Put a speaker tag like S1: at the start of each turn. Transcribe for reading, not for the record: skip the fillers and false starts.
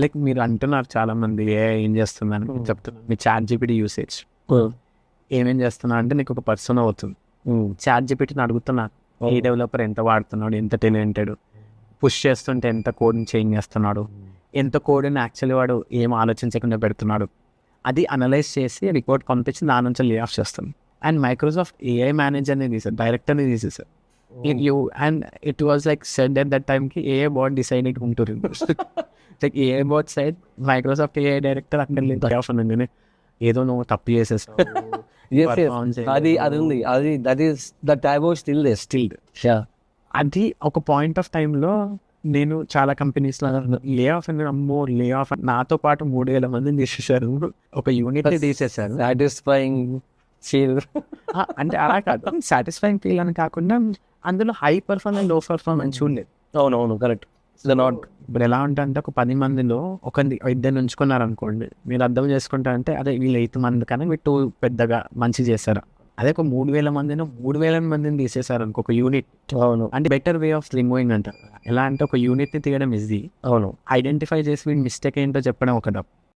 S1: Like మీరు అంటున్నారు చాలా మంది ఏం చేస్తుందని చెప్తున్నారు. మీ చాట్ జీపీటీ యూసేజ్ ఏమేం చేస్తున్నా అంటే నీకు ఒక పర్సన్ అవుతుంది. చాట్ జీపీటీని అడుగుతున్నా ఏ డెవలపర్ ఎంత వాడుతున్నాడు, ఎంత టెలెంటెడ్, పుష్ చేస్తుంటే ఎంత కోడ్ని చేంజ్ చేస్తున్నాడు, ఎంత కోడ్ని యాక్చువల్లీ వాడు ఏం ఆలోచించకుండా పెడుతున్నాడు, అది అనలైజ్ చేసి రిపోర్ట్ పంపించి దాని నుంచి లే ఆఫ్ చేస్తాను. అండ్ మైక్రోసాఫ్ట్ ఏఐ మేనేజర్ని తీసారు, డైరెక్టర్ని తీసేసారు. You and it was like said at that టైంకి ఏఐ బోర్డ్ డిసైడెడ్ ఉంటుంది. Like AI board side Microsoft AI director అక్కడ లే ఆఫ్ ఉంది. ఏదో నువ్వు తప్పు చేసేస్తావు.
S2: అది ఉంది, అది దట్ ఐ వాస్ స్టిల్
S1: అది ఒక పాయింట్ ఆఫ్ టైంలో నేను చాలా కంపెనీస్లో లే ఆఫ్ అని అమ్మో లే ఆఫ్ నాతో పాటు 3,000 మందిని తీసేసారు. ఒక యూనిట్ తీసేసారు.
S2: Satisfying feel.
S1: అంటే అలా కాదు, సాటిస్ఫైయింగ్ ఫీల్ అని కాకుండా అందులో హై పర్ఫార్మెన్స్ లో పర్ఫార్మెన్స్ ఉండేది.
S2: అవునవును కరెక్ట్.
S1: ఇప్పుడు ఎలా ఉంటుంది, ఒక 10 మందిలో ఇద్దరు ఉంచుకున్నారు అనుకోండి, మీరు అర్థం చేసుకుంటారంటే అదే వీళ్ళు 8 మంది కానీ వీళ్ళు పెద్దగా మంచి చేశారు. అదే ఒక 3,000 మందిని 3,000 మందిని తీసేశారు అనుకో, ఒక యూనిట్.
S2: అవును,
S1: అంటే బెటర్ వే ఆఫ్ రిమూవింగ్ అంటారు. ఎలా అంటే ఒక యూనిట్ని తీయడం ఈజీ,
S2: అవును,
S1: ఐడెంటిఫై చేసి వీడి మిస్టేక్ ఏంటో చెప్పడం ఒక